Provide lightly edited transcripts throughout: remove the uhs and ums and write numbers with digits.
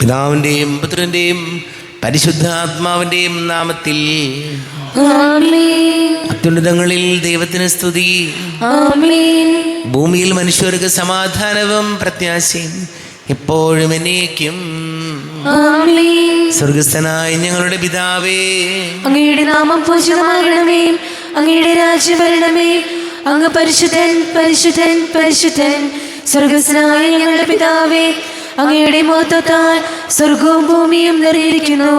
പിതാവിൻ്റെയും പുത്രൻ്റെയും പരിശുദ്ധാത്മാവിൻ്റെയും നാമത്തിൽ ആമേൻ. അത്യുന്നതങ്ങളിൽ ദൈവത്തിന് സ്തുതി. ആമേൻ. ഭൂമിയിൽ മനുഷ്യർക്ക് സമാധാനവും പ്രത്യാശയും എപ്പോഴും എന്നേക്കും. ആമേൻ. സ്വർഗസ്ഥനായ ഞങ്ങളുടെ പിതാവേ, അങ്ങയുടെ നാമം പൂജിതമാകണമേ. അങ്ങയുടെ രാജ്യം വരണമേ. അങ്ങ് പരിശുദ്ധൻ പരിശുദ്ധൻ പരിശുദ്ധൻ. സ്വർഗസ്ഥനായ ഞങ്ങളുടെ പിതാവേ, അങ്ങയുടെ മഹത്വത്താൽ സ്വർഗവും ഭൂമിയും നിറഞ്ഞിരിക്കുന്നു.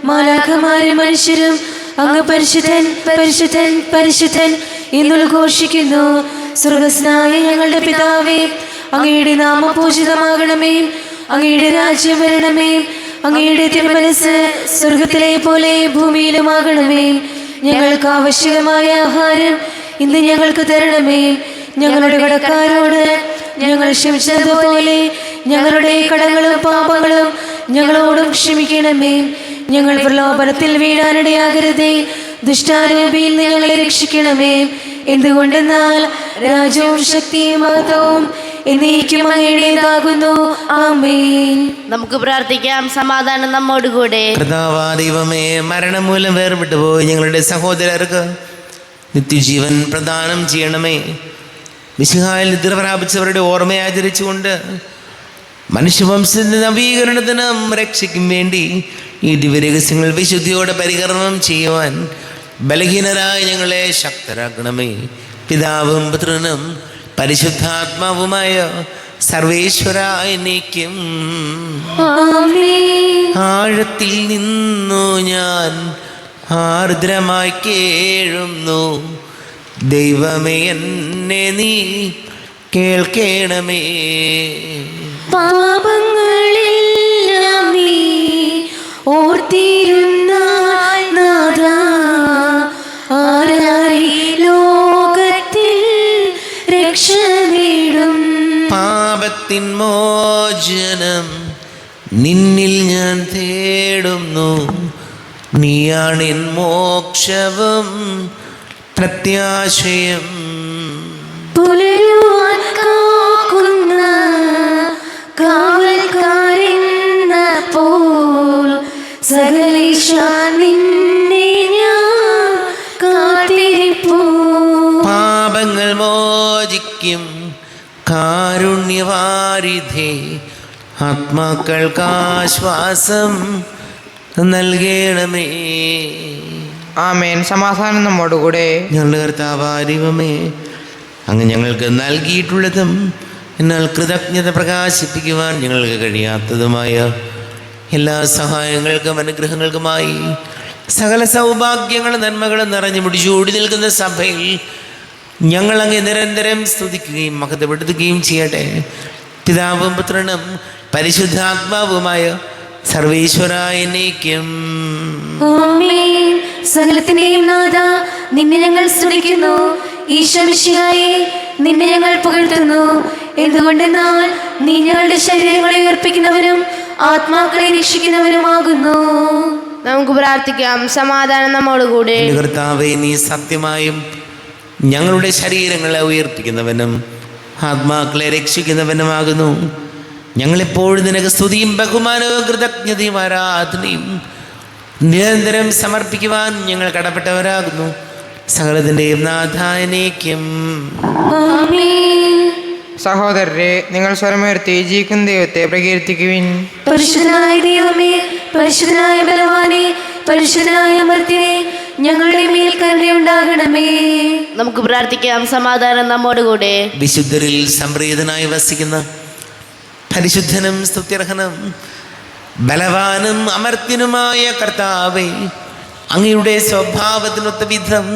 മാലാഖമാരും മനുഷ്യരും അങ്ങ് പരിശുദ്ധൻ പരിശുദ്ധൻ പരിശുദ്ധൻ എന്നുദ്ഘോഷിക്കുന്നു. സ്വർഗസ്ഥനായ ഞങ്ങളുടെ പിതാവേ, അങ്ങയുടെ നാമം പൂജിതമാകണമേ. അങ്ങയുടെ രാജ്യം വരണമേ. അങ്ങയുടെ തിരുമനസ്സ് സ്വർഗത്തിലെ പോലെ ഭൂമിയിലുമാകണമേ. ഞങ്ങൾക്ക് ആവശ്യമായ ആഹാരം ഇന്ന് ഞങ്ങൾക്ക് തരണമേ. ഞങ്ങളുടെ കടക്കാരോട് ഞങ്ങൾ ക്ഷമിച്ചതുപോലെ ഞങ്ങളുടെ കടങ്ങളും പാപങ്ങളും ഞങ്ങളോടും ക്ഷമിക്കണമേ. ഞങ്ങൾ പ്രലോഭനത്തിൽ വീഴാനിടയാകരുതേ. ദുഷ്ടാരൂപിയിൽ നിന്ന് ഞങ്ങളെ രക്ഷിക്കണമേ. എന്തുകൊണ്ടെന്നാൽ രാജ്യവും ശക്തിയും മഹത്വവും എന്നേക്കും അങ്ങയുടേതാകുന്നു. ആമേൻ. നമുക്ക് പ്രാർത്ഥിക്കാം. സമാധാനം നമ്മോടുകൂടെ. കർത്താവായ ദൈവമേ, മരണം മൂലം വേർപെട്ടു പോയി ഞങ്ങളുടെ സഹോദരർക്ക് നിത്യജീവൻ പ്രദാനം ചെയ്യണമേ. മിശിഹായിൽ നിദ്ര പ്രാപിച്ചവരുടെ ഓർമ്മ ആചരിച്ചുകൊണ്ട് മനുഷ്യവംശത്തിന്റെ നവീകരണത്തിനും രക്ഷയ്ക്കും വേണ്ടി ഈ ദിവ്യരഹസ്യങ്ങൾ വിശുദ്ധിയോടെ പരികർമ്മം ചെയ്യുവാൻ ബലഹീനരായ ഞങ്ങളെ ശക്തരാക്കണമേ. പിതാവും പുത്രനും പരിശുദ്ധാത്മാവുമായ സർവേശ്വരായ എന്നേക്കും. ആമേൻ. ആഴത്തിൽ നിന്നു ഞാൻ ആർദ്രമായി കേഴുന്നു. ദൈവമേ, എന്നെ നീ കേൾക്കണമേ. പാപങ്ങളെല്ലാം നീ ഓർത്തിരുന്നാൽ നാഥാ, ആരായി ലോകത്തിൽ രക്ഷ നേടും. പാപത്തിൻ മോചനം നിന്നിൽ ഞാൻ തേടുന്നു. നീയാണെൻ മോക്ഷവും പ്രത്യാശയം. പുലരുവാൻ കാക്കുന്ന കാവൽക്കാരെന്ന പോൽ സകലേശ നിന്നെ ഞാൻ കാത്തിരിപ്പൂ. പാപങ്ങൾ മോചിക്കും കാരുണ്യവാരിധേ, ആത്മാക്കൾക്കാശ്വാസം നൽകണമേ. ആമേൻ. സമാധാനം നമ്മോടുകൂടെ. ഞങ്ങളുടെ കർത്താവായ ദൈവമേ, അങ്ങ് ഞങ്ങൾക്ക് നൽകിയിട്ടുള്ളതും എന്നാൽ കൃതജ്ഞത പ്രകാശിപ്പിക്കുവാൻ ഞങ്ങൾക്ക് കഴിയാത്തതുമായ എല്ലാ സഹായങ്ങൾക്കും അനുഗ്രഹങ്ങൾക്കുമായി സകല സൗഭാഗ്യങ്ങളും നന്മകളും നിറഞ്ഞു മുടിച്ചൂടി നിൽക്കുന്ന സഭയിൽ ഞങ്ങൾ അങ്ങ് നിരന്തരം സ്തുതിക്കുകയും മഹത്വപ്പെടുത്തുകയും ചെയ്യട്ടെ. പിതാവും പുത്രനും പരിശുദ്ധാത്മാവുമായ സർവേശ്വരായ എന്നേക്കും. ആമേൻ. സകലത്തിന്റെയും നാഥ, നിന്നെ ഞങ്ങൾ സ്തുതിക്കുന്നു. ഈശോ മിശിഹായേ, നിന്നെ ഞങ്ങൾ പുകഴ്ത്തുന്നു. എന്തുകൊണ്ടെന്നാൽ നീ ഞങ്ങളുടെ ശരീരങ്ങളെ ഉയർപ്പിക്കുന്നവരും ആത്മാക്കളെ രക്ഷിക്കുന്നവരുമാകുന്നു. നമുക്ക് പ്രാർത്ഥിക്കാം. സമാധാനം നമ്മോടുകൂടെ. എൻ്റെ കർത്താവേ, നീ സത്യമായും ഞങ്ങളുടെ ശരീരങ്ങളെ ഉയർപ്പിക്കുന്നവനും ആത്മാക്കളെ രക്ഷിക്കുന്നവനുമാകുന്നു. ഞങ്ങളെപ്പോഴും നിനക്ക് സ്തുതിയും ബഹുമാനവും കൃതജ്ഞതയും ആരാധനയും നിരന്തരം സമർപ്പിക്കുവാൻ ഞങ്ങൾ കടപ്പെട്ടവരാകുന്നു. സകലത്തിൻ്റെയും നാഥാനേക്കും. ആമേൻ. സഹോദരരെ, നിങ്ങൾ സ്വരമുയർത്തി ജീവിക്കുന്ന ദൈവത്തെ പ്രകീർത്തിക്കുവിൻ. പരിശുദ്ധനായ ദൈവമേ, പരിശുദ്ധനായ ബലവാനേ, പരിശുദ്ധനായ അമർത്യനേ, ഞങ്ങളുടെ മേൽ കരുണയുണ്ടാകണമേ. നമുക്ക് പ്രാർത്ഥിക്കാം. സമാധാനം നമ്മോടുകൂടെ. വിശുദ്ധരിൽ സംപ്രീതനായി വസിക്കുന്ന പരിശുദ്ധനും സ്തുത്യർഹനും ബലവാനും അമർത്യനുമായ കർത്താവേ, അങ്ങയുടെ സ്വഭാവത്തിനൊത്ത വിധം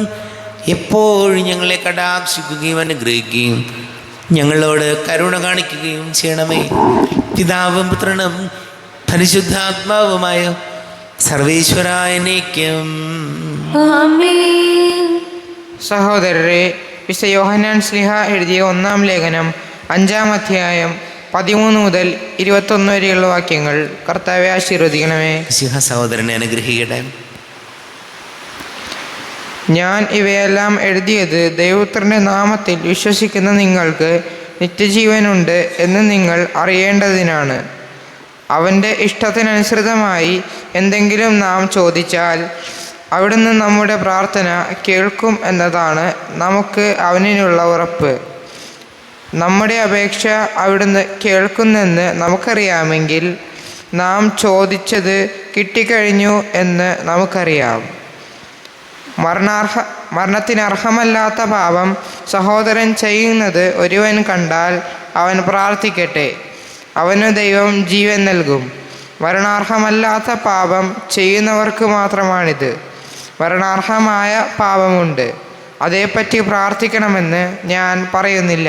എപ്പോഴും ഞങ്ങളെ കടാക്ഷിക്കുകയും അനുഗ്രഹിക്കുകയും ഞങ്ങളോട് കരുണ കാണിക്കുകയും ചെയ്യണമേ. പിതാവും പുത്രനും പരിശുദ്ധാത്മാവുമായ സർവേശ്വരായ എന്നേക്കും. ആമേൻ. സഹോദരരെ, വിശുദ്ധ യോഹന്നാൻ ശ്ലീഹ എഴുതിയ 1-ാം ലേഖനം 5-ാം അധ്യായം 13 മുതൽ 21 വരെയുള്ള വാക്യങ്ങൾ കർത്താവെ ആശീർവദിക്കണമേ. സിംഹ സഹോദരനെ അനുഗ്രഹിക്കട്ടെ. ഞാൻ ഇവയെല്ലാം എഴുതിയത് ദൈവപുത്രൻ്റെ നാമത്തിൽ വിശ്വസിക്കുന്ന നിങ്ങൾക്ക് നിത്യജീവനുണ്ട് എന്ന് നിങ്ങൾ അറിയേണ്ടതിനാണ്. അവൻ്റെ ഇഷ്ടത്തിനനുസൃതമായി എന്തെങ്കിലും നാം ചോദിച്ചാൽ അവിടുന്ന് നമ്മുടെ പ്രാർത്ഥന കേൾക്കും എന്നതാണ് നമുക്ക് അവനിലുള്ള ഉറപ്പ്. നമ്മുടെ അപേക്ഷ അവിടുന്ന് കേൾക്കുന്നെന്ന് നമുക്കറിയാമെങ്കിൽ നാം ചോദിച്ചത് കിട്ടിക്കഴിഞ്ഞു എന്ന് നമുക്കറിയാം. മരണത്തിനർഹമല്ലാത്ത പാപം സഹോദരൻ ചെയ്യുന്നത് ഒരുവൻ കണ്ടാൽ അവൻ പ്രാർത്ഥിക്കട്ടെ, അവന് ദൈവം ജീവൻ നൽകും. മരണാർഹമല്ലാത്ത പാപം ചെയ്യുന്നവർക്ക് മാത്രമാണിത്. മരണാർഹമായ പാപമുണ്ട്, അതേപ്പറ്റി പ്രാർത്ഥിക്കണമെന്ന് ഞാൻ പറയുന്നില്ല.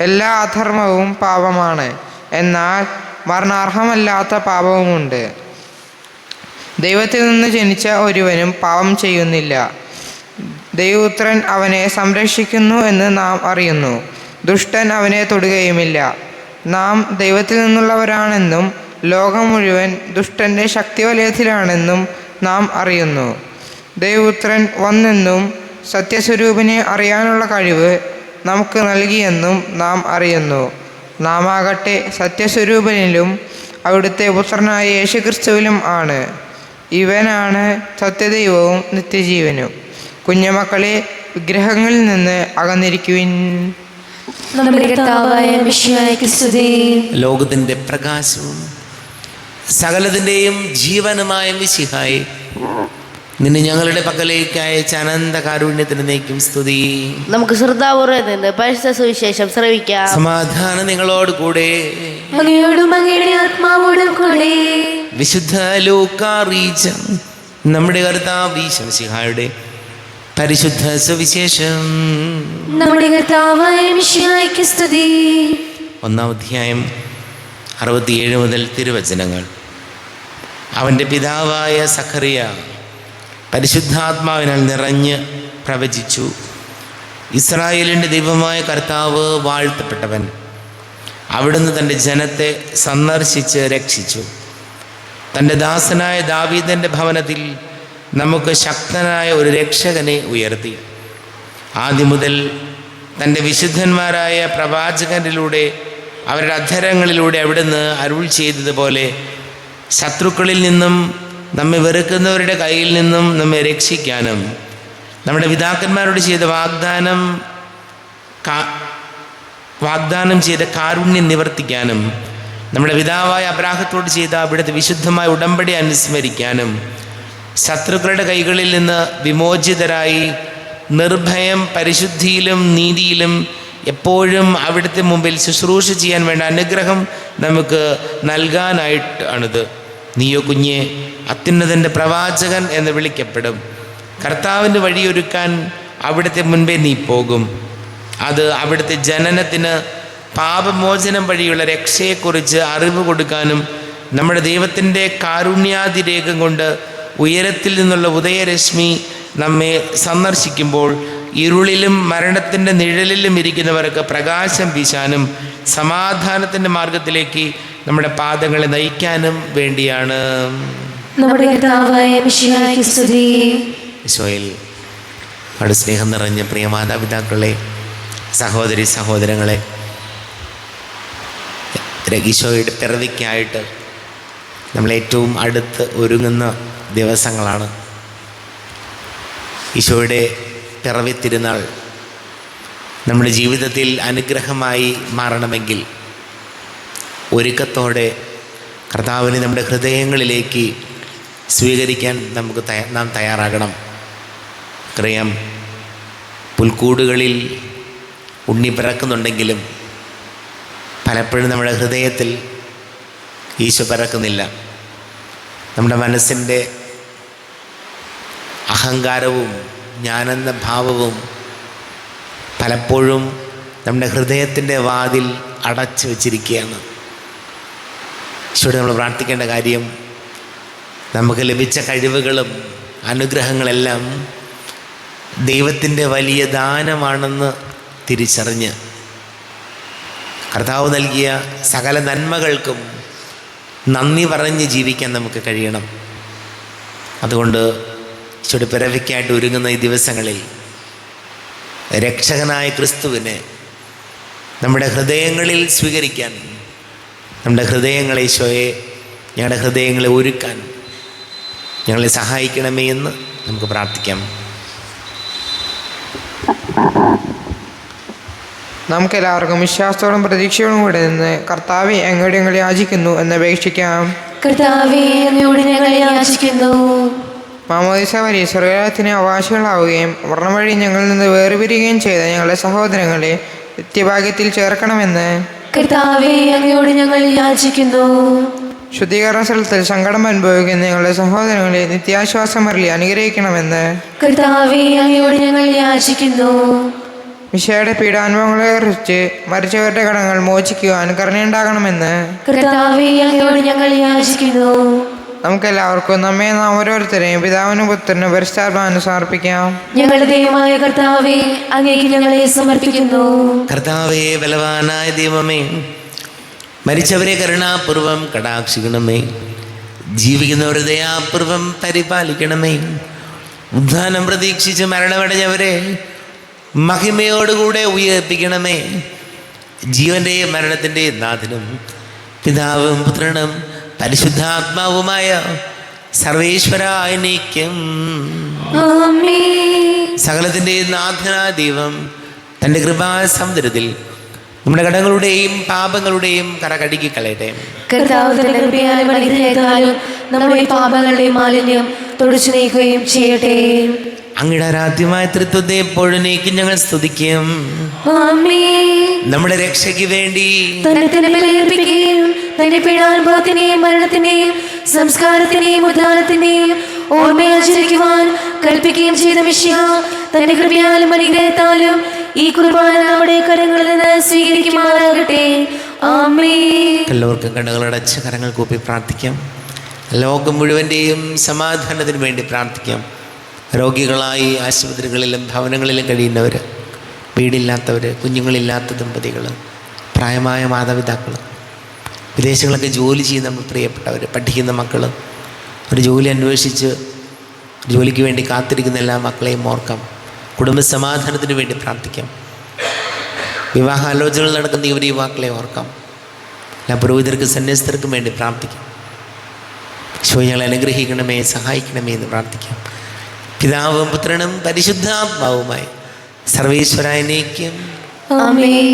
എല്ലാ അധർമ്മവും പാപമാണ്, എന്നാൽ മരണാർഹമല്ലാത്ത പാപവുമുണ്ട്. ദൈവത്തിൽ നിന്ന് ജനിച്ച ഒരുവനും പാപം ചെയ്യുന്നില്ല. ദൈവപുത്രൻ അവനെ സംരക്ഷിക്കുന്നു എന്ന് നാം അറിയുന്നു. ദുഷ്ടൻ അവനെ തൊടുകയുമില്ല. നാം ദൈവത്തിൽ നിന്നുള്ളവരാണെന്നും ലോകം മുഴുവൻ ദുഷ്ടൻ്റെ ശക്തിവലയത്തിലാണെന്നും നാം അറിയുന്നു. ദൈവപുത്രൻ വന്നെന്നും സത്യസ്വരൂപിനെ അറിയാനുള്ള കഴിവ് നമുക്ക് നൽകിയെന്നും നാം അറിയുന്നു. നാം ആകട്ടെ സത്യസ്വരൂപനിലും അവിടുത്തെ പുത്രനായ യേശുക്രിസ്തുവിലും ആണ്. ഇവനാണ് സത്യദൈവവും നിത്യജീവനും. കുഞ്ഞുമക്കളെ, വിഗ്രഹങ്ങളിൽ നിന്ന് അകന്നിരിക്കുവിൻ. നമ്മുടെ കർത്താവായ മിശിഹായ്ക്ക് സ്തുതി. ലോകത്തിൻ്റെ പ്രകാശവും സകലത്തിൻ്റെയും ജീവനുമായ മിശിഹായെ, നിന്നെ ഞങ്ങളുടെ പക്കലേക്ക് അയച്ച അനന്ത കാരുണ്യത്തിന് നീക്കും സ്തുതി. നമുക്ക് ശ്രദ്ധാപൂർവ്വം നിന്ന് പരിശുദ്ധ സുവിശേഷം ശ്രവിക്കാം. സമാധാനം നിങ്ങളോട് കൂടെ. അങ്ങയോടും അങ്ങയുടെ ആത്മാവോടും കൂടെ. വിശുദ്ധ ലൂക്കാ അറിയിച്ച നമ്മുടെ കർത്താവ് ഈശോ മിശിഹായുടെ പരിശുദ്ധ സുവിശേഷം. നമ്മുടെ കർത്താവായ മിശിഹായ്ക്ക് സ്തുതി. 1-ാം അധ്യായം 67 മുതൽ തിരുവചനങ്ങൾ. അവൻ്റെ പിതാവായ സഖറിയ പരിശുദ്ധാത്മാവിനാൽ നിറഞ്ഞ് പ്രവചിച്ചു. ഇസ്രായേലിൻ്റെ ദൈവമായ കർത്താവ് വാഴ്ത്തപ്പെട്ടവൻ. അവിടുന്ന് തൻ്റെ ജനത്തെ സന്ദർശിച്ച് രക്ഷിച്ചു. തൻ്റെ ദാസനായ ദാവീദിൻ്റെ ഭവനത്തിൽ നമുക്ക് ശക്തനായ ഒരു രക്ഷകനെ ഉയർത്തി. ആദ്യം മുതൽ തൻ്റെ വിശുദ്ധന്മാരായ പ്രവാചകരിലൂടെ അവരുടെ അധരങ്ങളിലൂടെ അവിടുന്ന് അരുൾ ചെയ്തതുപോലെ ശത്രുക്കളിൽ നിന്നും നമ്മെ വെറുക്കുന്നവരുടെ കയ്യിൽ നിന്നും നമ്മെ രക്ഷിക്കാനും നമ്മുടെ പിതാക്കന്മാരോട് ചെയ്ത വാഗ്ദാനം ചെയ്ത കാരുണ്യം നിവർത്തിക്കാനും നമ്മുടെ പിതാവായ അബ്രാഹത്തോട് ചെയ്ത അവിടുത്തെ വിശുദ്ധമായ ഉടമ്പടി അനുസ്മരിക്കാനും ശത്രുക്കളുടെ കൈകളിൽ നിന്ന് വിമോചിതരായി നിർഭയം പരിശുദ്ധിയിലും നീതിയിലും എപ്പോഴും അവിടുത്തെ മുമ്പിൽ ശുശ്രൂഷ ചെയ്യാൻ വേണ്ട അനുഗ്രഹം നമുക്ക് നൽകാനായിട്ടാണിത്. നീയോ കുഞ്ഞെ, അത്യുന്നതൻ്റെ പ്രവാചകൻ എന്ന് വിളിക്കപ്പെടും. കർത്താവിൻ്റെ വഴിയൊരുക്കാൻ അവിടുത്തെ മുൻപേ നീ പോകും. അത് അവിടുത്തെ ജനനത്തിന് പാപമോചനം വഴിയുള്ള രക്ഷയെക്കുറിച്ച് അറിവ് കൊടുക്കാനും നമ്മുടെ ദൈവത്തിൻ്റെ കാരുണ്യാതിരേകം കൊണ്ട് ഉയരത്തിൽ നിന്നുള്ള ഉദയരശ്മി നമ്മെ സന്ദർശിക്കുമ്പോൾ ഇരുളിലും മരണത്തിൻ്റെ നിഴലിലും ഇരിക്കുന്നവർക്ക് പ്രകാശം വീശാനും സമാധാനത്തിൻ്റെ മാർഗത്തിലേക്ക് നമ്മുടെ പാദങ്ങളെ നയിക്കാനും വേണ്ടിയാണ്. നമ്മുടെ കർത്താവായ മിശിഹായ്ക്ക് സ്തുതി. ഈശോയിൽ അവിടെ സ്നേഹം നിറഞ്ഞ പ്രിയ മാതാപിതാക്കളെ, സഹോദരി സഹോദരങ്ങളെ, ഈശോയുടെ പിറവിക്കായിട്ട് നമ്മളേറ്റവും അടുത്ത് ഒരുങ്ങുന്ന ദിവസങ്ങളാണ്. ഈശോയുടെ പിറവി തിരുനാൾ നമ്മുടെ ജീവിതത്തിൽ അനുഗ്രഹമായി മാറണമെങ്കിൽ ഒരുക്കത്തോടെ കർത്താവിനെ നമ്മുടെ ഹൃദയങ്ങളിലേക്ക് സ്വീകരിക്കാൻ നാം തയ്യാറാകണം. അറിയാം, പുൽക്കൂടുകളിൽ ഉണ്ണി പിറക്കുന്നുണ്ടെങ്കിലും പലപ്പോഴും നമ്മുടെ ഹൃദയത്തിൽ ഈശോ പിറക്കുന്നില്ല. നമ്മുടെ മനസ്സിൻ്റെ അഹങ്കാരവും ഞാനെന്ന ഭാവവും പലപ്പോഴും നമ്മുടെ ഹൃദയത്തിൻ്റെ വാതിൽ അടച്ചു വച്ചിരിക്കുകയാണ്. ഈശോയോട് നമ്മൾ പ്രാർത്ഥിക്കേണ്ട കാര്യം, നമുക്ക് ലഭിച്ച കഴിവുകളും അനുഗ്രഹങ്ങളെല്ലാം ദൈവത്തിൻ്റെ വലിയ ദാനമാണെന്ന് തിരിച്ചറിഞ്ഞ് കർത്താവ് നൽകിയ സകല നന്മകൾക്കും നന്ദി പറഞ്ഞ് ജീവിക്കാൻ നമുക്ക് കഴിയണം. അതുകൊണ്ട് ഈശോയുടെ പിറവിക്കായിട്ട് ഒരുങ്ങുന്ന ഈ ദിവസങ്ങളിൽ രക്ഷകനായ ക്രിസ്തുവിനെ നമ്മുടെ ഹൃദയങ്ങളിൽ സ്വീകരിക്കാൻ നമ്മുടെ ഹൃദയങ്ങളെ ഈശോയെ, ഞങ്ങളുടെ ഹൃദയങ്ങളെ ഒരുക്കാൻ ഞങ്ങളെ സഹായിക്കണമേ എന്ന് നമുക്ക് പ്രാർത്ഥിക്കാം. നമുക്കെല്ലാവർക്കും വിശ്വാസത്തോടും പ്രതീക്ഷയോടും കൂടെ നിന്ന് കർത്താവെ അങ്ങോട്ട് ഞങ്ങൾ യാചിക്കുന്നു എന്ന് അപേക്ഷിക്കാം. കർത്താവേ, അങ്ങയോട് ഞങ്ങൾ യാചിക്കുന്നു. മാമോദീസ വഴി സ്വർഗ്ഗത്തിന് അവകാശികളാവുകയും വർണ്ണം വഴി ഞങ്ങളിൽ നിന്ന് വേർപിരിയുകയും ചെയ്ത ഞങ്ങളുടെ സഹോദരങ്ങളെ നിത്യഭാഗ്യത്തിൽ ചേർക്കണമെന്ന് കർത്താവേ, അങ്ങയോട് ഞങ്ങൾ യാചിക്കുന്നു. ശുദ്ധീകരണ സ്ഥലത്തിൽ സങ്കടം അനുഭവിക്കുന്ന ഞങ്ങളുടെ സഹോദരങ്ങളെ നിത്യാശ്വാസം അരുളി അനുഗ്രഹിക്കണമെന്ന് കർത്താവേ, അങ്ങയോട് ഞങ്ങൾ യാചിക്കുന്നു. മിശിഹായുടെ പീഡാനുഭവങ്ങളെ കുറിച്ച് മരിച്ചവരുടെ കടങ്ങൾ മോചിക്കുവാൻ കരുണയുണ്ടാകണമെന്ന് കർത്താവേ, അങ്ങയോട് ഞങ്ങൾ യാചിക്കുന്നു. നമുക്കെല്ലാവർക്കും നമ്മെ നാം ഓരോരുത്തരെയും പിതാവിനും പുത്രനും പരിശുദ്ധാത്മാവിനും സമർപ്പിക്കാം. ഞങ്ങളുടെ ദൈവമായ കർത്താവേ, അങ്ങേക്ക് ഞങ്ങളെ സമർപ്പിക്കുന്നു. കർത്താവേ, ബലവാനായ ദൈവമേ, മരിച്ചവരെ കരുണാപൂർവം കടാക്ഷിക്കണമേ. ജീവിക്കുന്നവരെ ദയാപൂർവം പരിപാലിക്കണമേ. ഉദ്ധാനം പ്രതീക്ഷിച്ച് മരണമടഞ്ഞവരെ മഹിമയോടുകൂടെ ഉയർപ്പിക്കണമേ. ജീവന്റെയും മരണത്തിൻ്റെയും നാഥനും പിതാവും പുത്രനും പരിശുദ്ധാത്മാവുമായ സർവേശ്വരായ നീക്കും ആമേൻ. സകലത്തിൻ്റെയും നാഥനായ ദൈവം തൻ്റെ കൃപാസമുദ്രത്തിൽ നമ്മുടെ കടങ്ങളുടെയും പാപങ്ങളുടെയും കറകടുക്കി കളയട്ടെ. കർത്താവ് തന്റെ കൃപയാലും അനുഗ്രഹത്താലും നമ്മുടെ പാപങ്ങളുടെ മാലിന്യം തുടച്ചു നീക്കുകയും ചെയ്യട്ടെ. അങ്ങയുടെ ആരാധ്യമായ തൃത്വത്തെ എപ്പോഴും നീക്കും ഞങ്ങൾ സ്തുതിക്കും. ആമേൻ. നമ്മുടെ രക്ഷയ്ക്ക് വേണ്ടി തന്നെ തന്നെ ബലിയർപ്പിക്കുകയും തന്റെ പീഡാനുഭവത്തിനെയും മരണത്തിന്റെയും സംസ്കാരത്തിന്റെയും ഉദ്ധാനത്തിന്റെയും ഓർമ്മയാചരിക്കുവാൻ കൽപ്പിക്കുകയും ചെയ്ത മിശിഹ തന്റെ കൃപയാലും അനുഗ്രഹത്താലും ഈ കുർബാന നമ്മുടെ കരങ്ങളിൽ നിന്ന് സ്വീകരിക്കുമാറാകട്ടെ. ആമേൻ. എല്ലാവർക്കും കണ്ണുകളടച്ച് കരങ്ങൾ കൂപ്പി പ്രാർത്ഥിക്കാം. ലോകം മുഴുവൻ്റെയും സമാധാനത്തിന് വേണ്ടി പ്രാർത്ഥിക്കാം. രോഗികളായി ആശുപത്രികളിലും ഭവനങ്ങളിലും കഴിയുന്നവർ, വീടില്ലാത്തവർ, കുഞ്ഞുങ്ങളില്ലാത്ത ദമ്പതികൾ, പ്രായമായ മാതാപിതാക്കൾ, വിദേശങ്ങളൊക്കെ ജോലി ചെയ്യുന്ന പ്രിയപ്പെട്ടവർ, പഠിക്കുന്ന മക്കൾ, ഒരു ജോലി അന്വേഷിച്ച് ജോലിക്ക് വേണ്ടി കാത്തിരിക്കുന്ന എല്ലാ മക്കളെയും ഓർക്കാം. കുടുംബ സമാധാനത്തിന് വേണ്ടി പ്രാർത്ഥിക്കാം. വിവാഹാലോചനകൾ നടക്കുന്ന ഇവർ യുവാക്കളെ ഓർക്കാം. എല്ലാ പുരോഹിതർക്കും സന്യസ്തർക്കും വേണ്ടി പ്രാർത്ഥിക്കാം. ഈശോ ഞങ്ങളെ അനുഗ്രഹിക്കണമേ, സഹായിക്കണമേ എന്ന് പ്രാർത്ഥിക്കാം. പിതാവും പുത്രനും പരിശുദ്ധാത്മാവുമായി സർവേശ്വരായ നീക്കും ആമേൻ.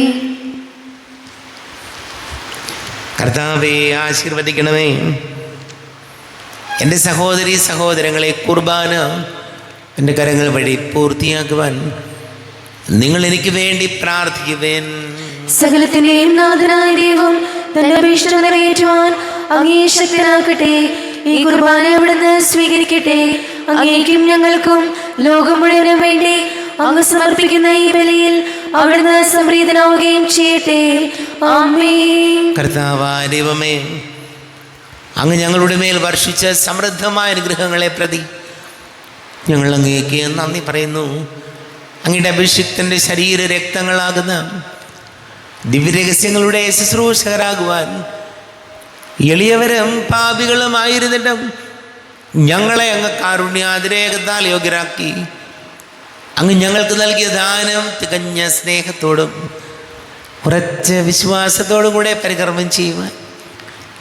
കർത്താവേ, ആശീർവദിക്കണമേ. എൻ്റെ സഹോദരീ സഹോദരങ്ങളെ, കുർബാന എൻ്റെ കരങ്ങൾ വഴി പൂർത്തിയാക്കുവാൻ നിങ്ങൾ എനിക്ക് വേണ്ടി പ്രാർത്ഥിക്കുവേൻ. സകലത്തിന്റെയും നാഥനായ ദൈവം തന്റെ അഭീഷ്ട നിറവേറ്റുവാൻ അങ്ങേ ശക്തനാക്കട്ടെ. ഈ കുർബാന അവിടുന്ന് സ്വീകരിക്കട്ടെ. അങ്ങേക്കും ഞങ്ങൾക്കും ലോകം മുഴുവനും വേണ്ടി അങ്ങ് സമർപ്പിക്കുന്ന ഈ ബലിയിൽ അവിടുന്ന് സംപ്രീതനാവുകയും ചെയ്യട്ടെ. ആമേൻ. കർത്താവായ ദൈവമേ, അങ്ങ് ഞങ്ങളുടെ മേൽ വർഷിച്ച സമൃദ്ധമായ അനുഗ്രഹങ്ങളെ പ്രതി ഞങ്ങൾ അങ്ങേക്ക് നന്ദി പറയുന്നു. അങ്ങയുടെ അഭിഷിക്തൻ്റെ ശരീര രക്തങ്ങളാകുന്ന ദിവ്യരഹസ്യങ്ങളുടെ ശുശ്രൂഷകരാകുവാൻ എളിയവരും പാപികളുമായിരുന്നിട്ടും ഞങ്ങളെ അങ്ങ് കാരുണ്യാതിരേകത്താൽ യോഗ്യരാക്കി. അങ്ങ് ഞങ്ങൾക്ക് നൽകിയ ദാനം തികഞ്ഞ സ്നേഹത്തോടും ഉറച്ച വിശ്വാസത്തോടും കൂടെ പരികർമ്മം ചെയ്യുവാൻ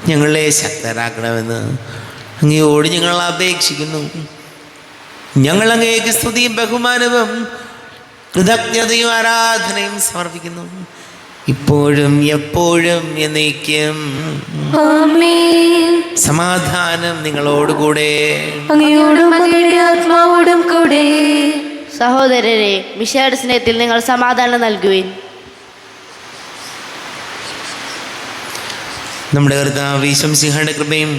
ഞങ്ങളെ ശക്തരാക്കണമെന്ന് അങ്ങയോട് ഞങ്ങൾ അപേക്ഷിക്കുന്നു. ഞങ്ങൾ അങ്ങേക്ക് സ്തുതിയും ബഹുമാനവും കൃതജ്ഞതയും ആരാധനയും സമർപ്പിക്കുന്നു, ഇപ്പോഴും എപ്പോഴും എന്നേക്കും. ആമേൻ. സമാധാനം നിങ്ങളോടുകൂടെ. അങ്ങയോടും അങ്ങയുടെ ആത്മാവോടും കൂടെ. സഹോദരരെ, മിശിഹായുടെ സ്നേഹത്തിൽ നിങ്ങൾ സമാധാനം നൽകുവിൻ. നമ്മുടെ കർത്താവ് ഈശോ മിശിഹായുടെ കൃപയും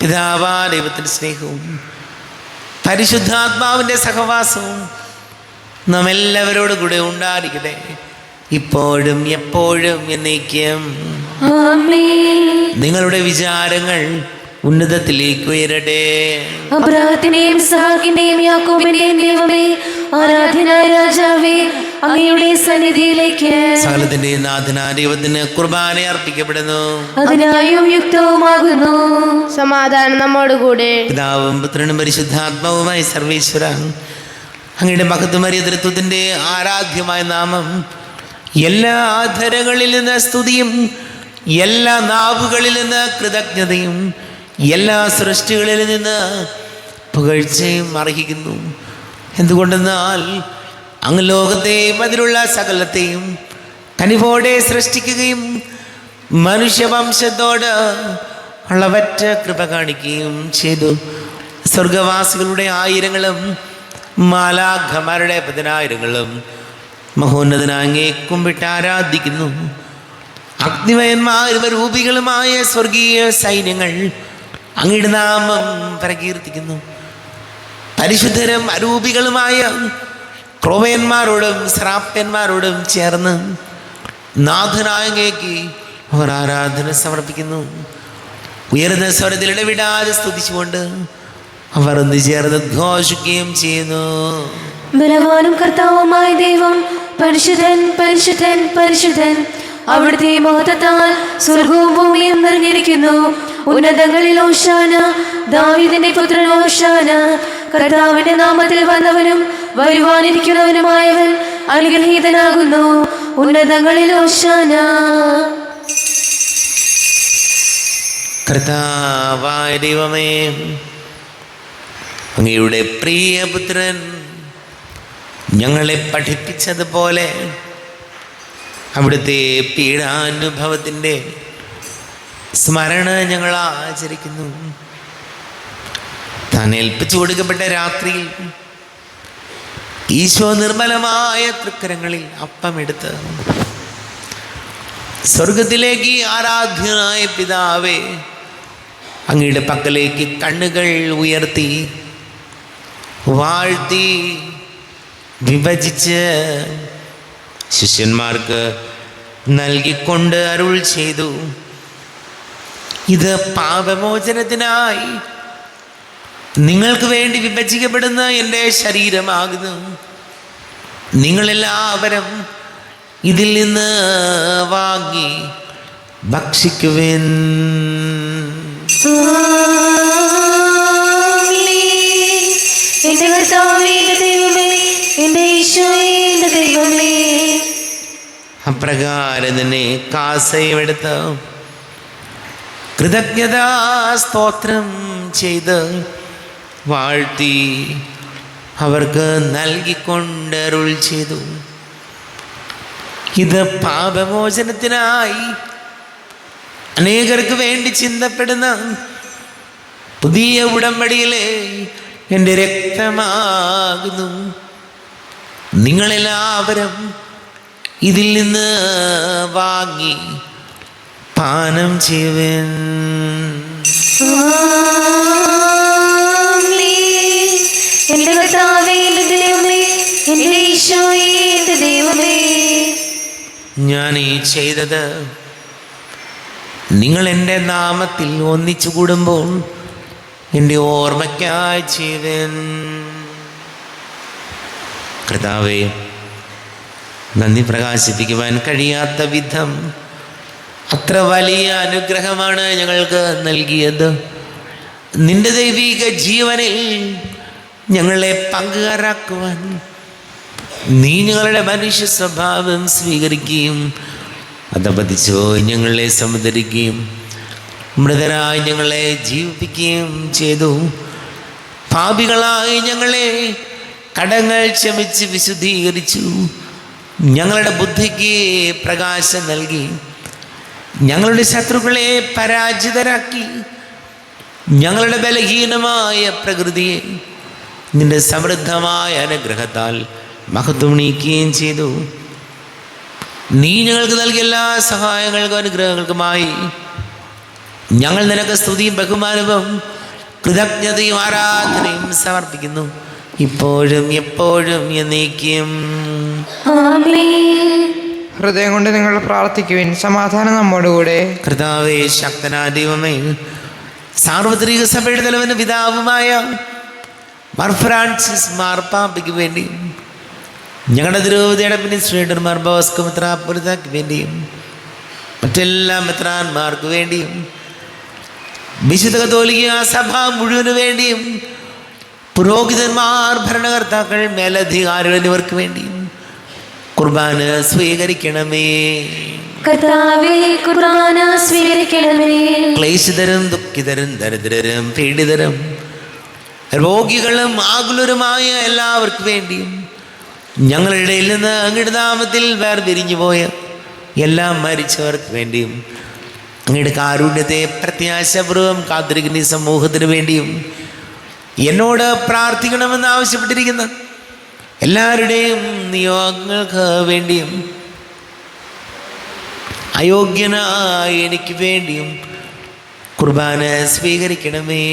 പിതാവായ ദൈവത്തിൻ്റെ സ്നേഹവും പരിശുദ്ധാത്മാവിൻ്റെ സഹവാസവും നാം എല്ലാവരോടും കൂടെ ഉണ്ടായിരിക്കട്ടെ, ഇപ്പോഴും എപ്പോഴും എന്നേക്കും. ആമേൻ. നിങ്ങളുടെ വിചാരങ്ങൾ ഉന്നതത്തിലേക്ക് ഉയരട്ടെ. അബ്രാഹത്തിന്റെയും ഇസ്ഹാക്കിന്റെയും യാക്കോബിന്റെയും ദൈവമേ, ആരാധനായ രാജാവേ, അങ്ങയുടെ സന്നിധിയിലേക്ക് സകലത്തിന്റെ നാഥനായ ദൈവത്തിന് കുർബാന അർപ്പിക്കപ്പെടുന്നു. അതിനായും യുക്തവുമാകുന്നു. സമാധാനം നമ്മോടുകൂടെ. പിതാവും പുത്രനും പരിശുദ്ധാത്മാവുമായി സർവേശ്വര, അങ്ങയുടെ മഹത്വമേറിയ തൃത്വത്തിന്റെ ആരാധ്യമായ നാമം എല്ലാ ആധരങ്ങളിൽ നിന്ന് സ്തുതിയും എല്ലാ നാവുകളിൽ നിന്ന് കൃതജ്ഞതയും എല്ലാ സൃഷ്ടികളിൽ നിന്ന് പുകഴ്ചയും അർഹിക്കുന്നു. എന്തുകൊണ്ടെന്നാൽ അങ്ങ് ലോകത്തെയും അതിലുള്ള സകലത്തെയും കനിവോടെ സൃഷ്ടിക്കുകയും മനുഷ്യവംശത്തോട് അളവറ്റ കൃപ കാണിക്കുകയും ചെയ്തു. സ്വർഗവാസികളുടെ ആയിരങ്ങളും മാലാഖമാരുടെ 10,000ങ്ങളും മഹോന്നതനായ അങ്ങയെ കുമ്പിട്ട് ആരാധിക്കുന്നു. അഗ്നിമയന്മാരും രൂപികളുമായ സ്വർഗീയ സൈന്യങ്ങൾ അങ്ങയുടെ നാമം പ്രകീർത്തിക്കുന്നു. പരിശുദ്ധരും അരൂപികളുമായ ക്രോവന്മാരോടും ശ്രാപ്യന്മാരോടും ചേർന്ന് നാഥനായ അങ്ങേക്ക് അവർ ആരാധന സമർപ്പിക്കുന്നു. ഉയർന്ന സ്വരത്തിൽ ഇടവിടാതെ സ്തുതിച്ചുകൊണ്ട് അവർ ഒന്ന് ചേർന്ന് ഘോഷിക്കുകയും ചെയ്യുന്നു. ബലവാനും കർത്താവുമായ ദൈവം പരിശുദ്ധൻ പരിശുദ്ധൻ പരിശുദ്ധൻ. അവിടുത്തെ മഹത്വത്താൽ സ്വർഗവും ഭൂമിയും നിറഞ്ഞിരിക്കുന്നു. ഉന്നതങ്ങളിൽ ഓശാന, ദാവീദിന്റെ പുത്രൻ ഓശാന. കർത്താവിന്റെ നാമത്തിൽ വന്നവനും വരുവാനിരിക്കുന്നവനുമായവൻ അനുഗ്രഹീതനാകുന്നു. ഉന്നതങ്ങളിൽ ഓശാന. കർത്താവായ ദൈവമേ, അങ്ങയുടെ പ്രിയപുത്രൻ ഞങ്ങളെ പഠിപ്പിച്ചതുപോലെ അവിടുത്തെ പീഡാനുഭവത്തിൻ്റെ സ്മരണ ഞങ്ങൾ ആചരിക്കുന്നു. താൻ ഏൽപ്പിച്ചു കൊടുക്കപ്പെട്ട രാത്രിയിൽ ഈശോ നിർമ്മലമായ തൃക്കരങ്ങളിൽ അപ്പമെടുത്ത് സ്വർഗത്തിലേക്ക് ആരാധ്യനായ പിതാവേ, അങ്ങയുടെ പക്കലേക്ക് കണ്ണുകൾ ഉയർത്തി വാഴ്ത്തി വിഭജിച്ച് ശിഷ്യന്മാർക്ക് നൽകിക്കൊണ്ട് അരുൾ ചെയ്തു, ഇത് പാപമോചനത്തിനായി നിങ്ങൾക്ക് വേണ്ടി വിഭജിക്കപ്പെടുന്ന എൻ്റെ ശരീരമാകുന്നു. നിങ്ങളെല്ലാവരും ഇതിൽ നിന്ന് വാങ്ങി ഭക്ഷിക്കുവിൻ. എന്റെ കർത്താവേ, എന്റെ ദൈവമേ, എന്റെ ഈശോയേ, എന്റെ ദൈവമേ. അപ്രകാരം തന്നെ കാസയുമെടുത്ത് കൃതജ്ഞതാ സ്തോത്രം ചെയ്ത് വാഴ്ത്തി അവർക്ക് നൽകിക്കൊണ്ട് അരുൾ ചെയ്തു, ഇത് പാപമോചനത്തിനായി അനേകർക്ക് വേണ്ടി ചിന്തപ്പെടുന്ന പുതിയ ഉടമ്പടിയിലെ എൻ്റെ രക്തമാകുന്നു. നിങ്ങളെല്ലാവരും ഇതിൽ നിന്ന് വാങ്ങി പാനം ചെയ്യുവൻ. എന്റെ കർത്താവേ, എന്റെ ദൈവമേ, എന്റെ ഈശോയേ, എന്റെ ദൈവമേ. ഞാൻ ഈ ചെയ്തത് നിങ്ങൾ എൻ്റെ നാമത്തിൽ ഒന്നിച്ചു കൂടുമ്പോൾ എൻ്റെ ഓർമ്മയ്ക്കായി ചെയ്യുവൻ. കർത്താവേ, നന്ദി പ്രകാശിപ്പിക്കുവാൻ കഴിയാത്ത വിധം അത്ര വലിയ അനുഗ്രഹമാണ് ഞങ്ങൾക്ക് നൽകിയത്. നിന്റെ ദൈവിക ജീവനിൽ ഞങ്ങളെ പങ്കുകാരാക്കുവാൻ നീ ഞങ്ങളുടെ മനുഷ്യ സ്വഭാവം സ്വീകരിക്കുകയും അധപതിച്ചോ ഞങ്ങളെ സമുദ്ധരിക്കുകയും മൃതരായി ഞങ്ങളെ ജീവിപ്പിക്കുകയും ചെയ്തു. പാപികളായി ഞങ്ങളെ കടങ്ങൾ ക്ഷമിച്ച് വിശുദ്ധീകരിച്ചു. ഞങ്ങളുടെ ബുദ്ധിക്ക് പ്രകാശം നൽകി. ഞങ്ങളുടെ ശത്രുക്കളെ പരാജിതരാക്കി. ഞങ്ങളുടെ ബലഹീനമായ പ്രകൃതിയെ നിന്റെ സമൃദ്ധമായ അനുഗ്രഹത്താൽ മഹത്വമണിയിക്കുകയും ചെയ്തു. നീ ഞങ്ങൾക്ക് നൽകിയ എല്ലാ സഹായങ്ങൾക്കും അനുഗ്രഹങ്ങൾക്കുമായി ഞങ്ങൾ നിനക്ക് സ്തുതിയും ബഹുമാനവും കൃതജ്ഞതയും ആരാധനയും സമർപ്പിക്കുന്നു, ഇപ്പോഴും എപ്പോഴും എന്നേക്കും. ഹൃദയം കൊണ്ട് നിങ്ങൾ പ്രാർത്ഥിക്കുവിൻ. സമാധാനം നമ്മോടുകൂടെ. കർത്താവേ, ശക്തനായ ദൈവമേ, സാർവത്രിക സഭയുടെ തലവനും പിതാവുമായ മാർ ഫ്രാൻസിസ് മാർപ്പാപ്പയ്ക്ക് വേണ്ടിയും ഞങ്ങളുടെ തിരുവതിയുടെ അഡ്മിനിസ്ട്രേറ്റർ മാർ ബോസ്കോ മെത്രാപ്പൊലീത്തായ്ക്ക് വേണ്ടിയും മറ്റെല്ലാ മെത്രാന്മാർക്ക് വേണ്ടിയും വിശുദ്ധ കത്തോലിക്ക സഭ മുഴുവന് വേണ്ടിയും പുരോഹിതന്മാർ, ഭരണകർത്താക്കൾ, മേലധികാരികൾ എന്നിവർക്ക് വേണ്ടിയും കുർബാന സ്വീകരിക്കണമേ. കർത്താവേ, കുർബാന സ്വീകരിക്കണമേ. ക്ലേശിതരും ദുഃഖിതരും ദരിദ്രരും പീഡിതരും രോഗികളും ആകുലരുമായ എല്ലാവർക്കും വേണ്ടിയും ഞങ്ങളുടെ ഇടയിൽ നിന്ന് അങ്ങയുടെ നാമത്തിൽ വേർപിരിഞ്ഞു പോയ എല്ലാം മരിച്ചവർക്ക് വേണ്ടിയും അങ്ങയുടെ കാരുണ്യത്തെ പ്രത്യാശപൂർവ്വം കാത്തിരിക്കുന്ന ഈ സമൂഹത്തിന് വേണ്ടിയും എന്നോട് പ്രാർത്ഥിക്കണമെന്ന് ആവശ്യപ്പെട്ടിരിക്കുന്ന എല്ലാവരുടെയും നിയോഗങ്ങൾക്ക് വേണ്ടിയും അയോഗ്യനായ എനിക്ക് വേണ്ടിയും കുർബാന സ്വീകരിക്കണമേ.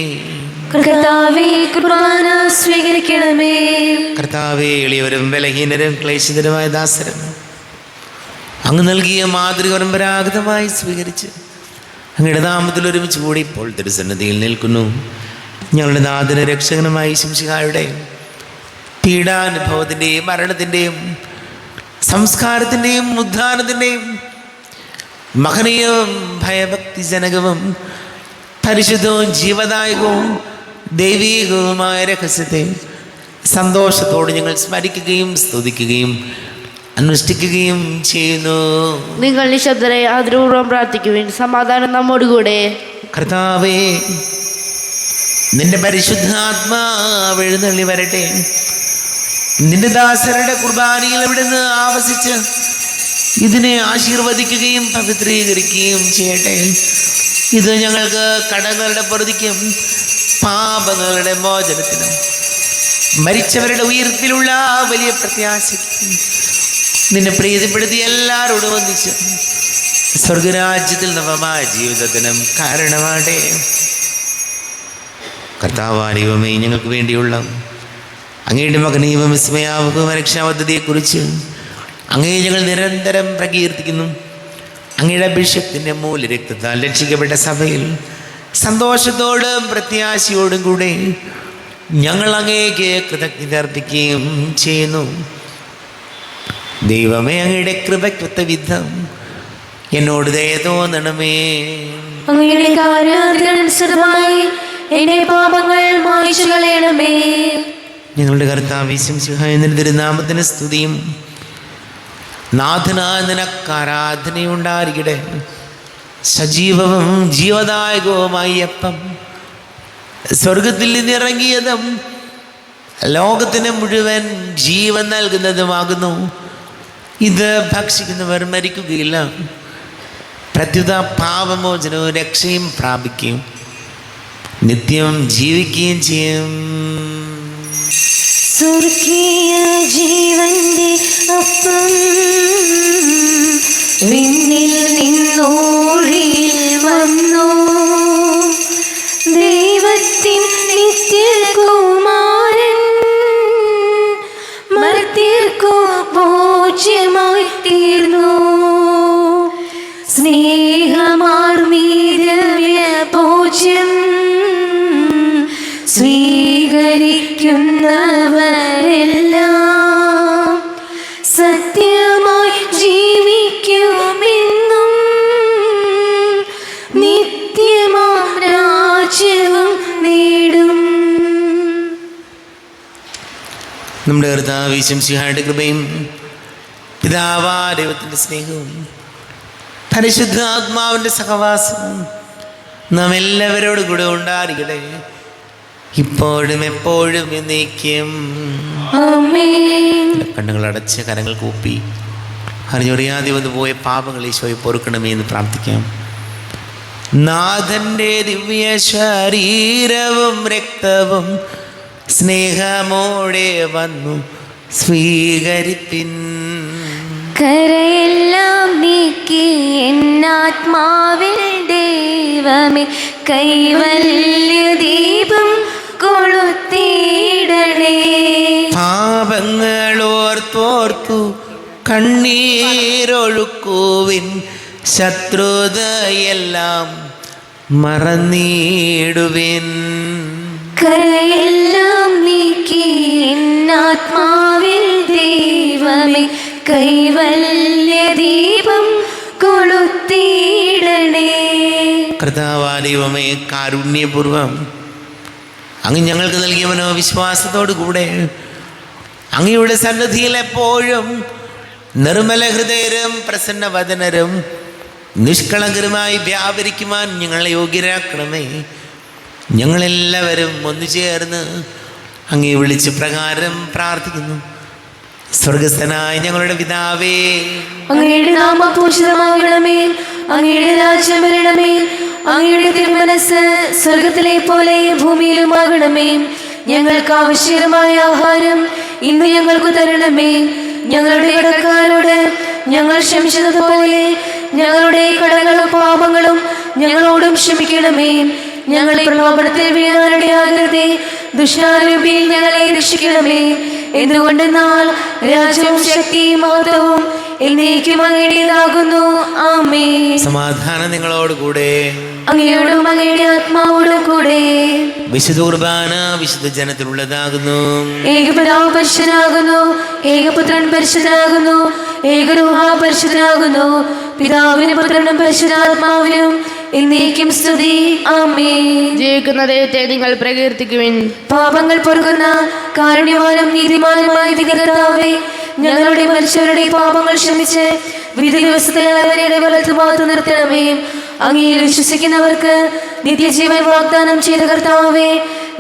കർത്താവേ, കുർബാന സ്വീകരിക്കണമേ. കർത്താവേ, എളിയവരും ബലഹീനരും ക്ലേശിതരുമായ ദാസരും അങ്ങ് നൽകിയ മാതൃക പരമ്പരാഗതമായി സ്വീകരിച്ച് അങ്ങയുടെ നാമത്തിൽ ഒരുമിച്ച് കൂടി ഇപ്പോൾ തിരുസന്നിധിയിൽ നിൽക്കുന്നു. ഞങ്ങളുടെ നാഥന രക്ഷകനുമായി ശംശിഹായുടെ പീഡാനുഭവത്തിൻ്റെയും മരണത്തിൻ്റെയും സംസ്കാരത്തിൻ്റെയും ഉദ്ധാനത്തിൻ്റെയും മഹനീയവും ഭയഭക്തിജനകവും പരിശുദ്ധവും ജീവദായകവും ദൈവീകവുമായ രഹസ്യത്തെ സന്തോഷത്തോടെ ഞങ്ങൾ സ്മരിക്കുകയും സ്തുതിക്കുകയും അനുഷ്ഠിക്കുകയും ചെയ്യുന്നു. നിങ്ങൾ നിശബ്ദരായി ആദരപൂർവ്വം പ്രാർത്ഥിക്കുവിൻ. സമാധാനം നമ്മോടുകൂടെ. കർത്താവേ, നിന്റെ പരിശുദ്ധാത്മാവ് എഴുന്നള്ളി വരട്ടെ. നിന്റെ ദാസരുടെ കുർബാനയിൽ അവിടുന്ന് ആവസിച്ച് ഇതിനെ ആശീർവദിക്കുകയും പവിത്രീകരിക്കുകയും ചെയ്യട്ടെ. ഇത് ഞങ്ങൾക്ക് കടങ്ങളുടെ പൊറുതിക്കും പാപങ്ങളുടെ മോചനത്തിനും മരിച്ചവരുടെ ഉയർപ്പിലുള്ള വലിയ പ്രത്യാശയ്ക്കും നിന്നെ പ്രീതിപ്പെടുത്തി എല്ലാവരോടും ഒന്നിച്ച് സ്വർഗരാജ്യത്തിൽ നവമായ ജീവിതത്തിനും കാരണമാട്ടെ. കർത്താവാരിവമേ, ഞങ്ങൾക്ക് വേണ്ടിയുള്ള അങ്ങയുടെ മകനീയവും വിസ്മയാവകവും രക്ഷാപദ്ധതിയെക്കുറിച്ച് അങ്ങേ ഞങ്ങൾ നിരന്തരം പ്രകീർത്തിക്കുന്നു. അങ്ങയുടെ അഭിഷേകത്തിൻ്റെ മൂല്യരക്തത്താൽ രക്ഷിക്കപ്പെട്ട സഭയിൽ സന്തോഷത്തോടും പ്രത്യാശയോടും കൂടെ ഞങ്ങൾ അങ്ങേക്ക് കൃതജ്ഞത അർപ്പിക്കുകയും ചെയ്യുന്നു. ദൈവമേ, അങ്ങയുടെ കൃപയ്ക്കൊത്ത വിധം എന്നോട് ദയ തോന്നണമേ. അങ്ങയുടെ കാരുണ്യാനുസൃതമായി എന്റെ പാപങ്ങൾ മായ്ച്ചു കളയണമേ. ഞങ്ങളുടെ കർത്താവ് യേശുമിശിഹായ നിന്റെ തിരുനാമത്തിന് സ്തുതിയും നാഥനായ നിനക്ക് ആരാധനയുണ്ടായിരിക്കട്ടെ. സജീവവും ജീവദായകവുമായി അപ്പം സ്വർഗത്തിൽ നിന്നിറങ്ങിയതും ലോകത്തിന് മുഴുവൻ ജീവൻ നൽകുന്നതുമാകുന്നു. ഇത് ഭക്ഷിക്കുന്നവർ മരിക്കുകയില്ല, പ്രത്യുത പാപമോചനവും രക്ഷയും പ്രാപിക്കുകയും നിത്യം ജീവിക്കുകയും ചെയ്യും. സ്വർഗീയ ജീവന്റെ അപ്പം വിണ്ണിൽ നിന്നോഴിയിൽ വന്നു. ദൈവത്തിൻ നിത്യകുമാരൻ മർത്യർക്കു ഭോജ്യമായി തീർന്നു. സ്നേഹമാർമീരവ്യ ഭോജ്യം സ്വീകരിക്കുന്നവരെല്ലാം സത്യമായി ജീവിക്കുമെന്നും നിത്യമാം രാജ്യവും നേടും. നമ്മുടെ കർത്താവ് യേശുമിശിഹായുടെ കൃപയും പിതാവായ ദൈവത്തിൻ്റെ സ്നേഹവും പരിശുദ്ധാത്മാവിൻ്റെ സഹവാസവും നാം എല്ലാവരോടും കൂടെ ഉണ്ടായിരിക്കട്ടെ, ഇപ്പോഴും എപ്പോഴും എന്നേക്കും. ആമേൻ. കണ്ണുകൾ അടച്ച് കരങ്ങൾ കൂപ്പി അറിഞ്ഞറിയാതെ വന്നു പോയ പാപങ്ങൾ ഈശോയെ പൊറുക്കണമേ എന്ന് പ്രാർത്ഥിക്കാം. നാഥൻ്റെ ദിവ്യ ശരീരവും രക്തവും സ്നേഹമോടെ വന്നു സ്വീകരിപ്പിൻ. കരയെല്ലാം നീക്കി എന്നാത്മാവിൽ ദൈവമേ കൈവല്യദീപം കൊളുത്തിയിടണേ. പാപങ്ങളോർത്തോർത്തു കണ്ണീരൊഴുക്കുവിൻ, ശത്രുതയെല്ലാം മറന്നിടുവിൻ. കരയെല്ലാം നീക്കി എന്നാത്മാവിൽ ദൈവമേ കൈവല്യദീപം കൊളുത്തിയിടണേ. കർത്താവായ ദൈവമേ, കാരുണ്യപൂർവം അങ്ങ് ഞങ്ങൾക്ക് നൽകിയ മനോവിശ്വാസത്തോടു കൂടെ അങ്ങയുടെ സന്നിധിയിൽ എപ്പോഴും നിർമ്മല ഹൃദയരും പ്രസന്നവദനരും നിഷ്കളങ്കരുമായി വ്യാപരിക്കുവാൻ ഞങ്ങളെ യോഗ്യരാക്കണമേ. ഞങ്ങളെല്ലാവരും ഒന്നു ചേർന്ന് അങ്ങേ വിളിച്ച് പ്രകാരം പ്രാർത്ഥിക്കുന്നു. സ്വർഗസ്ഥനായ ഞങ്ങളുടെ പിതാവേ, അങ്ങയുടെ നാമം പൂജിതമാകണമേ. അങ്ങയുടെ രാജ്യം വരണമേ. അങ്ങയുടെ തിരുമനസ് സ്വർഗത്തിലെ പോലെ ഭൂമിയിലുമാകണമേ. ഞങ്ങൾക്ക് ആവശ്യമായ ആഹാരം ഇന്ന് ഞങ്ങൾക്ക് തരണമേ. ഞങ്ങളുടെ കടക്കാരോട് ഞങ്ങൾ ക്ഷമിച്ചതുപോലെ ഞങ്ങളുടെ കടങ്ങളും പാപങ്ങളും ഞങ്ങളോടും ക്ഷമിക്കണമേ. ഞങ്ങളെ പ്രലോഭനത്തിൽ വീഴാനിടയാകരുതേ. ദുഷ്ടാരൂപിയിൽ ഞങ്ങളെ രക്ഷിക്കണമേ. എന്തുകൊണ്ടെന്നാൽ രാജ്യവും ശക്തിയും മഹത്വവും എന്നേക്കും അങ്ങയുടേതാകുന്നു. ആമേൻ. സമാധാനം നിങ്ങളോടുകൂടെ. അങ്ങയോടും അങ്ങയുടെ ആത്മാവോടും കൂടെ. വിശുദ്ധ കുർബാന വിശുദ്ധ ജനത്തിലുള്ളതാകുന്നു. ഏകപിതാവ് പരിശുദ്ധനാകുന്നു. ഏകപുത്രൻ പരിശുദ്ധനാകുന്നു. ഏകരൂഹ പരിശുദ്ധനാകുന്നു. പിതാവിനും പുത്രനും പരിശുദ്ധാത്മാവിനും എന്നേക്കും സ്തുതി. ആമേൻ. ജീവിക്കുന്ന ദൈവത്തെ നിങ്ങൾ പ്രകീർത്തിക്കുവിൻ. പാപങ്ങൾ പൊറുക്കുന്ന കാരുണ്യവാനും നീതിമാനുമായ കർത്താവേ, ഞങ്ങളുടെ മനുഷ്യരുടെ പാപങ്ങൾ ക്ഷമിച്ച് വിധി ദിവസത്തിൽ അവരുടെ വലത്തുഭാഗത്ത് നിർത്തണമേ. അങ്ങയിൽ വിശ്വസിക്കുന്നവർക്ക് നിത്യജീവൻ വാഗ്ദാനം ചെയ്ത കർത്താവേ,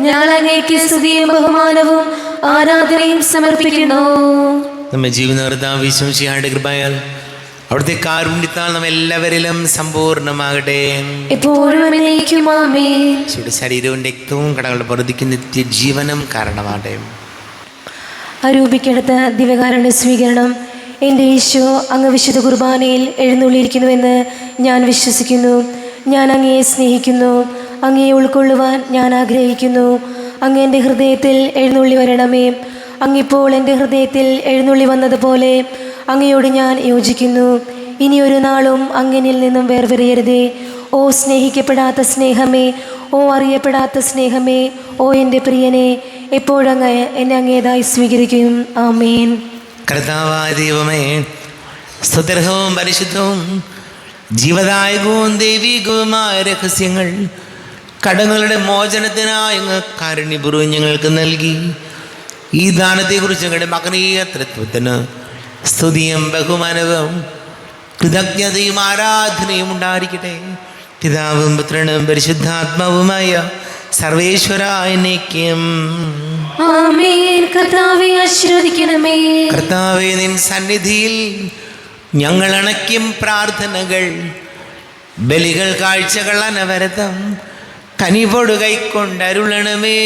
ഞങ്ങൾ അങ്ങേക്ക് സ്തുതിയും ബഹുമാനവും ആരാധനയും സമർപ്പിക്കുന്നു. നമ്മെ ജീവന കർത്താവ് വിശ്വസിയായുടെ കൃപയാൽ അവിടുത്തെ കാരുണ്യത്താൽ നാം എല്ലാവരിലും സമ്പൂർണ്ണമാകട്ടെ. എപ്പോഴും എന്നേക്കും ആമേൻ. ശരീരവും രക്തവും കടകളുടെ പൊറുതിക്ക് നിത്യജീവനം കാരണമാകട്ടെ. അരൂപിക്കടുത്ത ദിവ്യകാരുണ്യ സ്വീകരണം. എൻ്റെ ഈശോ അങ്ങ് വിശുദ്ധ കുർബാനയിൽ എഴുന്നള്ളിയിരിക്കുന്നുവെന്ന് ഞാൻ വിശ്വസിക്കുന്നു. ഞാൻ അങ്ങയെ സ്നേഹിക്കുന്നു. അങ്ങയെ ഉൾക്കൊള്ളുവാൻ ഞാൻ ആഗ്രഹിക്കുന്നു. അങ്ങ് എൻ്റെ ഹൃദയത്തിൽ എഴുന്നള്ളി വരണമേ. അങ്ങിപ്പോൾ എൻ്റെ ഹൃദയത്തിൽ എഴുന്നള്ളി വന്നതുപോലെ അങ്ങയോട് ഞാൻ യോജിക്കുന്നു. ഇനിയൊരു നാളും അങ്ങനിൽ നിന്നും വേർപിരിയരുതേ. ഓ സ്നേഹിക്കപ്പെടാത്ത സ്നേഹമേ, ഓ അറിയപ്പെടാത്ത സ്നേഹമേ, ഓ എൻ്റെ പ്രിയനെ, എപ്പോഴങ്ങ് എന്നെ അങ്ങേതായി സ്വീകരിക്കും. ആമേൻ. കർത്താവായ ദൈവമേ, സ്തുത്യർഹവും പരിശുദ്ധവും ജീവദായകവും ദൈവികവുമായ രഹസ്യങ്ങൾ കടങ്ങളുടെ മോചനത്തിനായി അങ്ങ് കാരുണ്യപൂർവ്വം ഞങ്ങൾക്ക് നൽകി. ഈ ദാനത്തെക്കുറിച്ച് ഞങ്ങളുടെ മകനീയ തൃത്വത്തിന് സ്തുതിയും ബഹുമാനവും കൃതജ്ഞതയും ആരാധനയും ഉണ്ടായിരിക്കട്ടെ. പിതാവും പുത്രനും പരിശുദ്ധാത്മാവുമായ സർവേശ്വരായ എന്നേക്കും ആമേൻ. കർത്താവേ ആശീർവദിക്കണമേ. കർത്താവേ, നിൻ സന്നിധിയിൽ ഞങ്ങൾ അണയ്ക്കും പ്രാർത്ഥനകൾ, ബലികൾ, കാഴ്ചകൾ അനവരതം കനിവോട് കൈക്കൊണ്ടരുളണമേ.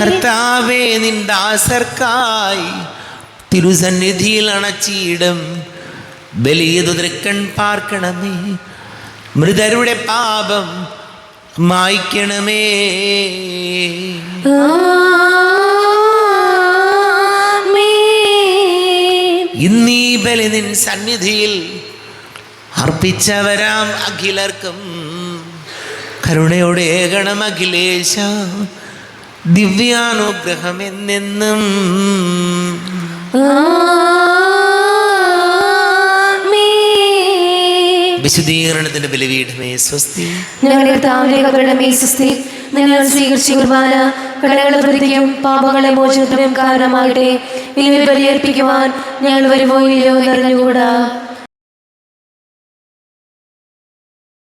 കർത്താവേ, നിൻ ദാസർക്കായി തിരുസന്നിധിയിൽ അണച്ചിടും ബലിയതു തൃക്കൺ പാർക്കണമേ. മൃതരുടെ പാപം മായ്ക്കണമേ. ഇന്നീ ബലി നിൻ സന്നിധിയിൽ അർപ്പിച്ചവരാം അഖിലർക്കും കരുണയോടെ ഏകണം അഖിലേശ, ദിവ്യാനുഗ്രഹം എന്നെന്നും. വിശുദ്ധീകരണത്തിന്റെ ബലിപീഠമേ സ്വസ്തി. ഞങ്ങളുടെ കർത്താവിന്റെ കബറിടമേ സ്വസ്തി. നിങ്ങൾ സ്വീകരിച്ച കുർബാന കടകളെ പ്രതിക്കും പാപങ്ങളെ മോചനത്തിനും കാരണമാകട്ടെ. ഇനി ബലിയർപ്പിക്കുവാൻ ഞങ്ങൾ വരുമോ ഇല്ലയോ എന്നറിഞ്ഞുകൂടാ.